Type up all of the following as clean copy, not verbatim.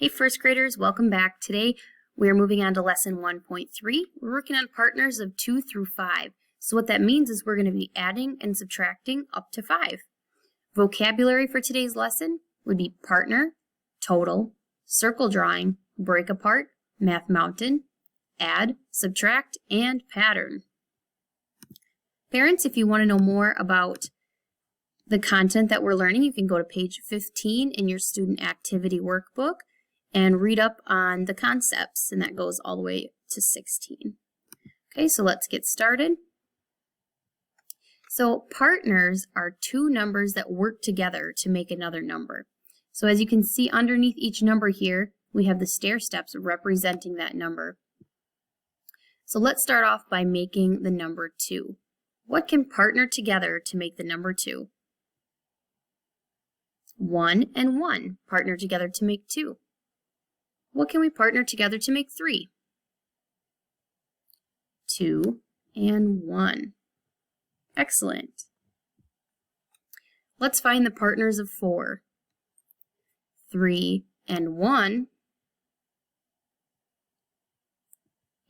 Hey first graders, welcome back. Today we are moving on to lesson 1.3. We're working on partners of 2 through 5. So what that means is we're going to be adding and subtracting up to 5. Vocabulary for today's lesson would be partner, total, circle drawing, break apart, math mountain, add, subtract, and pattern. Parents, if you want to know more about the content that we're learning, you can go to page 15 in your student activity workbook and read up on the concepts, and that goes all the way to 16. Okay, so let's get started. So partners are two numbers that work together to make another number. So as you can see underneath each number here, we have the stair steps representing that number. So let's start off by making the number 2. What can partner together to make the number 2? 1 and 1 partner together to make 2. What can we partner together to make 3? 2 and 1. Excellent. Let's find the partners of 4. 3 and 1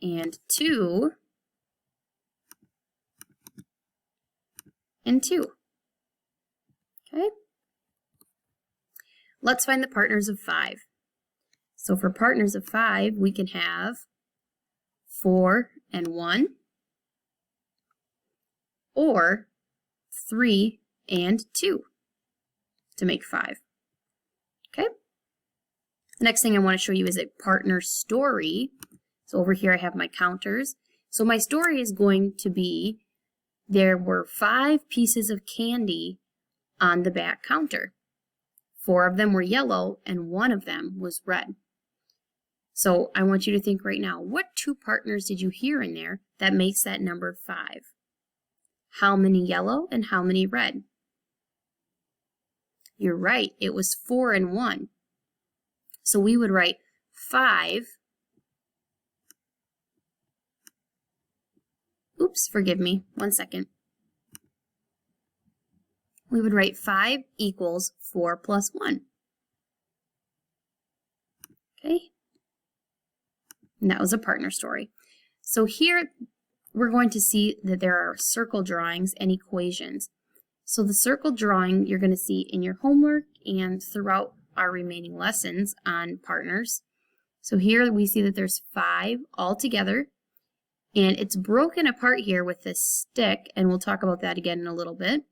and 2 and 2. Okay? Let's find the partners of 5. So for partners of 5, we can have 4 and 1 or 3 and 2 to make 5. Okay? The next thing I want to show you is a partner story. So over here I have my counters. So my story is going to be there were 5 pieces of candy on the back counter. 4 of them were yellow and 1 of them was red. So I want you to think right now, what 2 partners did you hear in there that makes that number 5? How many yellow and how many red? You're right, it was 4 and 1. So we would write 5. Oops, forgive me, 1 second. We would write 5 equals 4 plus 1. Okay? And that was a partner story. So here we're going to see that there are circle drawings and equations. So the circle drawing you're going to see in your homework and throughout our remaining lessons on partners. So here we see that there's 5 all together, and it's broken apart here with this stick, and we'll talk about that again in a little bit.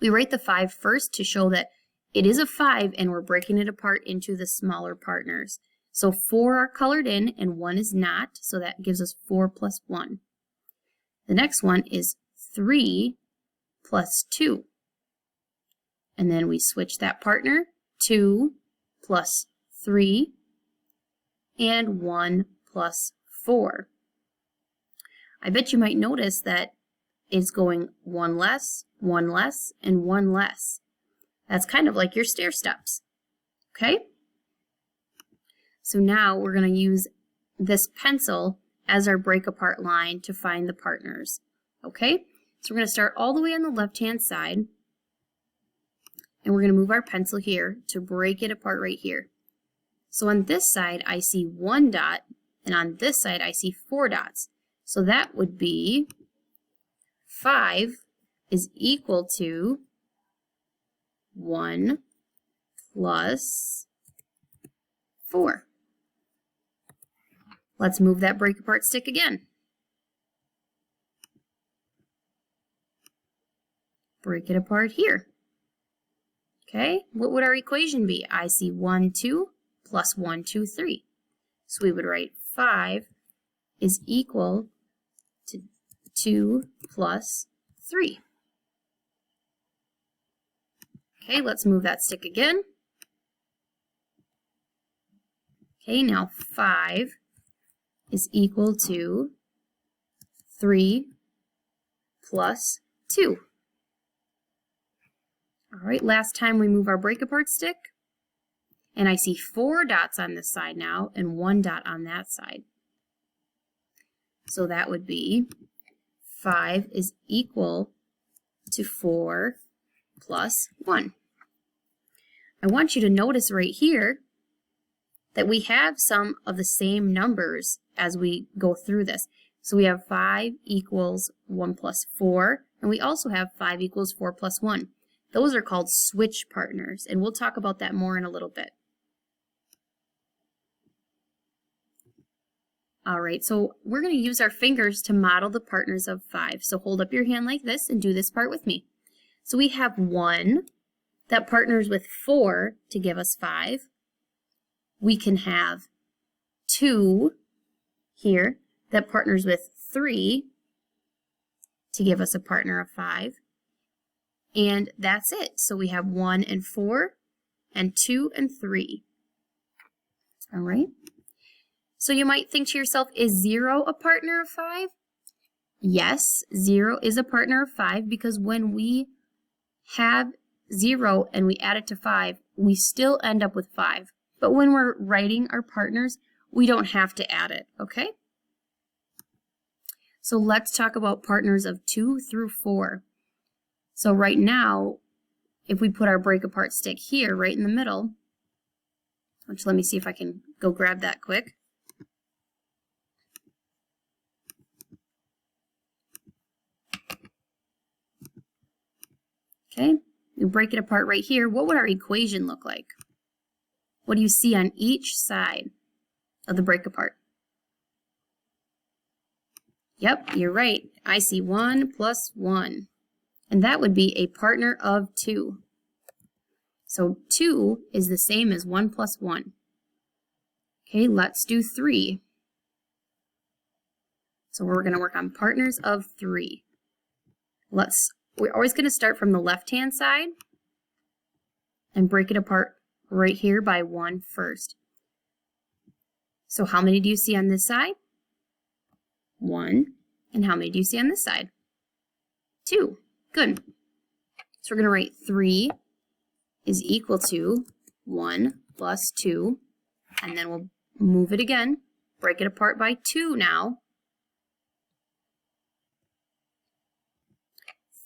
We write the 5 first to show that it is a 5 and we're breaking it apart into the smaller partners. So 4 are colored in and 1 is not, so that gives us 4 plus 1. The next one is 3 plus 2. And then we switch that partner, 2 plus 3 and 1 plus 4. I bet you might notice that it's going 1 less, 1 less, and 1 less. That's kind of like your stair steps. Okay? So now we're going to use this pencil as our break apart line to find the partners. Okay? So we're going to start all the way on the left-hand side, and we're going to move our pencil here to break it apart right here. So on this side I see 1 dot, and on this side I see 4 dots. So that would be 5 is equal to 1 plus 4. Let's move that break apart stick again. Break it apart here. Okay, what would our equation be? I see 1, 2 plus 1, 2, 3. So we would write 5 is equal to 2 plus 3. Okay, let's move that stick again. Okay, now 5 is equal to 3 plus 2. All right, last time we move our break apart stick, and I see 4 dots on this side now and 1 dot on that side. So that would be 5 is equal to 4 plus 1. I want you to notice right here that we have some of the same numbers as we go through this. So we have 5 equals 1 plus 4, and we also have 5 equals 4 plus 1. Those are called switch partners, and we'll talk about that more in a little bit. All right, so we're going to use our fingers to model the partners of 5. So hold up your hand like this and do this part with me. So we have 1 that partners with 4 to give us 5. We can have 2 here that partners with 3 to give us a partner of 5. And that's it. So we have 1 and 4 and 2 and 3. All right. So you might think to yourself, is 0 a partner of 5? Yes, 0 is a partner of 5 because when we have 0 and we add it to 5, we still end up with 5. But when we're writing our partners, we don't have to add it, okay? So let's talk about partners of 2 through 4. So right now, if we put our break apart stick here, right in the middle, which let me see if I can go grab that quick. Okay, we break it apart right here. What would our equation look like? What do you see on each side of the break apart? Yep, you're right. I see 1 plus 1. And that would be a partner of 2. So 2 is the same as 1 plus 1. Okay, let's do 3. So we're going to work on partners of 3. We're always going to start from the left-hand side and break it apart right here by 1 first. So how many do you see on this side? 1. And how many do you see on this side? 2. Good. So we're going to write 3 is equal to 1 plus 2. And then we'll move it again, break it apart by 2 now.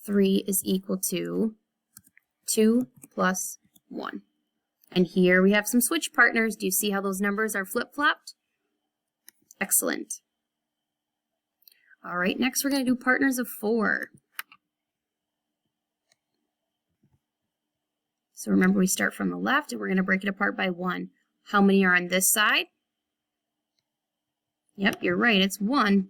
3 is equal to 2 plus 1. And here we have some switch partners. Do you see how those numbers are flip-flopped? Excellent. All right, next we're going to do partners of 4. So remember, we start from the left and we're going to break it apart by 1. How many are on this side? Yep, you're right, it's 1.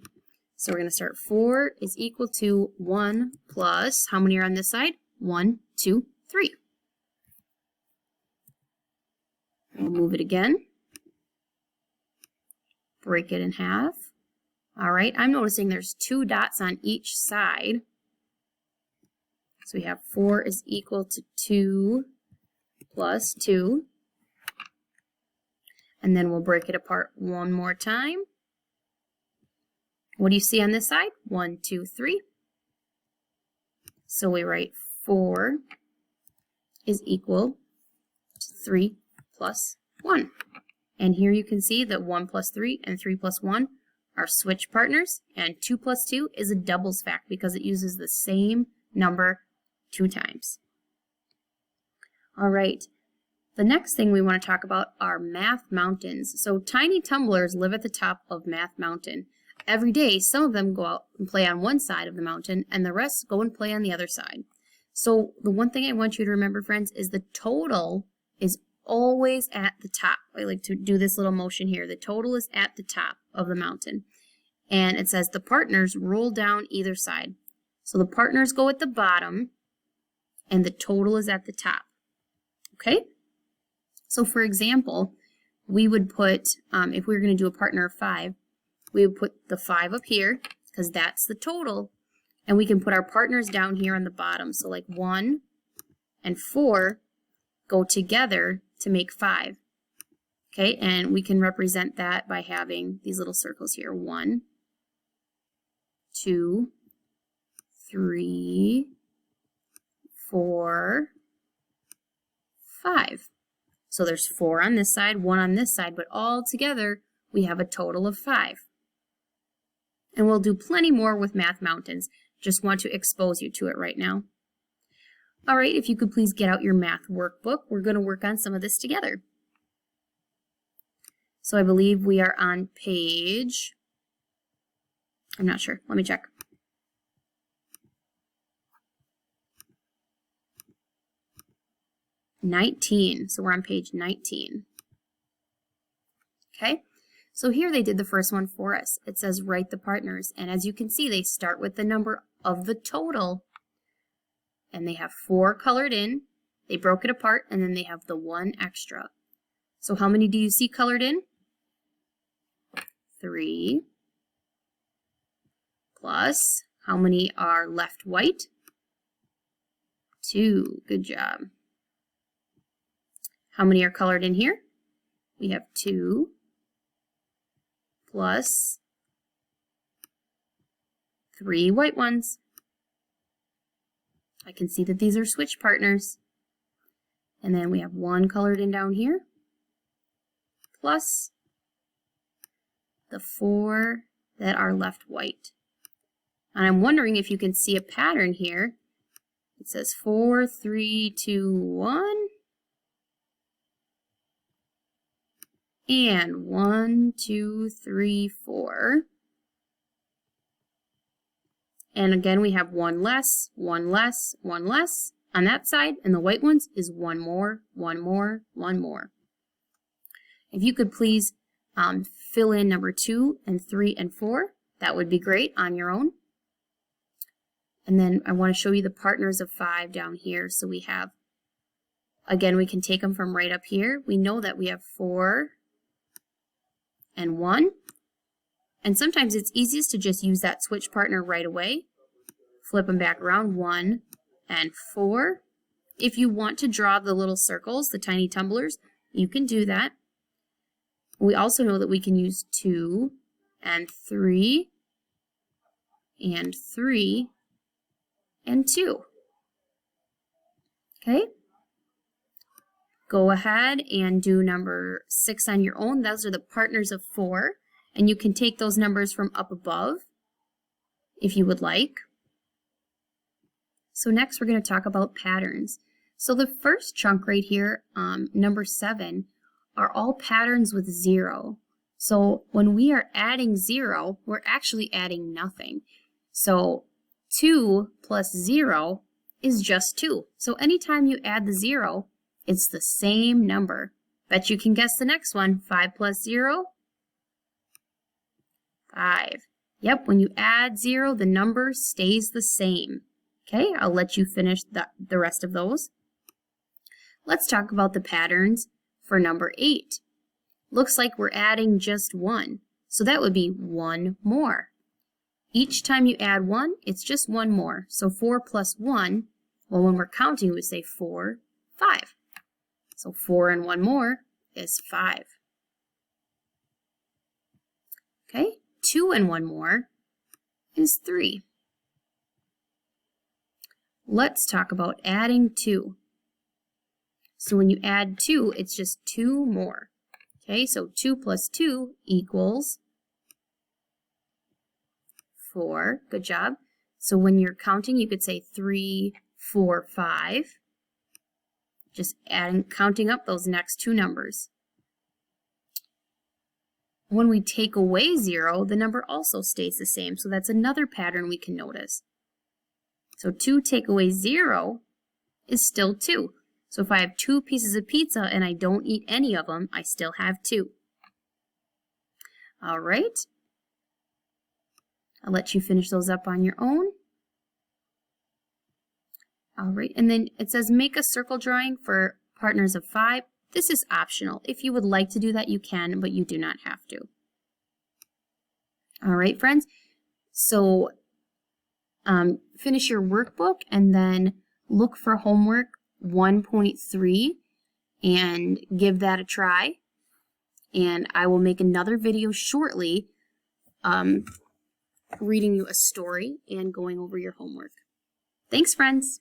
So we're going to start 4 is equal to 1 plus, how many are on this side? 1, 2, 3. We'll move it again. Break it in half. All right, I'm noticing there's 2 dots on each side. So we have 4 is equal to 2 plus 2. And then we'll break it apart one more time. What do you see on this side? 1, 2, 3. So we write 4 is equal to 3 plus 1. And here you can see that 1 plus 3 and 3 plus 1 are switch partners, and 2 plus 2 is a doubles fact because it uses the same number 2 times. All right, the next thing we want to talk about are math mountains. So tiny tumblers live at the top of Math Mountain. Every day, some of them go out and play on one side of the mountain, and the rest go and play on the other side. So the one thing I want you to remember, friends, is the total is always at the top. I like to do this little motion here. The total is at the top of the mountain. And it says the partners roll down either side. So the partners go at the bottom, and the total is at the top. Okay? So for example, we would put, if we were going to do a partner of 5, we would put the 5 up here, because that's the total, and we can put our partners down here on the bottom. So like 1 and 4 go together to make 5. Okay, and we can represent that by having these little circles here. 1, 2, 3, 4, 5. So there's 4 on this side, 1 on this side, but all together we have a total of 5. And we'll do plenty more with Math Mountains. Just want to expose you to it right now. All right, if you could please get out your math workbook, we're going to work on some of this together. So I believe we are on page, I'm not sure, let me check. '19, so we're on page 19. Okay, so here they did the first one for us. It says write the partners, and as you can see, they start with the number of the total, and they have 4 colored in. They broke it apart, and then they have the 1 extra. So how many do you see colored in? 3. Plus, how many are left white? 2. Good job. How many are colored in here? We have 2 plus 3 white ones. I can see that these are switch partners. And then we have 1 colored in down here, plus the 4 that are left white. And I'm wondering if you can see a pattern here. It says 4, 3, 2, 1. And 1, 2, 3, 4. And again, we have 1 less, 1 less, 1 less on that side, and the white ones is 1 more, 1 more, 1 more. If you could please fill in number 2 and 3 and 4, that would be great on your own. And then I want to show you the partners of 5 down here. So we have, again, we can take them from right up here. We know that we have 4 and 1. And sometimes it's easiest to just use that switch partner right away. Flip them back around, 1 and 4. If you want to draw the little circles, the tiny tumblers, you can do that. We also know that we can use 2 and 3 and 3 and 2. Okay? Go ahead and do number 6 on your own. Those are the partners of 4. And you can take those numbers from up above if you would like. So next we're going to talk about patterns. So the first chunk right here, number 7, are all patterns with 0. So when we are adding 0, we're actually adding nothing. So 2 plus 0 is just 2. So anytime you add the 0, it's the same number. Bet you can guess the next one. 5 plus 0? 5. Yep, when you add 0, the number stays the same. Okay, I'll let you finish the rest of those. Let's talk about the patterns for number 8. Looks like we're adding just 1. So that would be 1 more. Each time you add 1, it's just 1 more. So 4 plus 1, well, when we're counting, we say 4, 5. So 4 and 1 more is 5. Okay, 2 and 1 more is 3. Let's talk about adding 2. So when you add 2, it's just 2 more. Okay, so 2 plus 2 equals 4. Good job. So when you're counting, you could say 3, 4, 5. Just adding, counting up those next 2 numbers. When we take away 0, the number also stays the same. So that's another pattern we can notice. So 2 take away 0 is still 2. So if I have 2 pieces of pizza and I don't eat any of them, I still have 2. All right. I'll let you finish those up on your own. All right, and then it says make a circle drawing for partners of 5. This is optional. If you would like to do that, you can, but you do not have to. All right, friends. So finish your workbook and then look for homework 1.3 and give that a try. And I will make another video shortly reading you a story and going over your homework. Thanks, friends.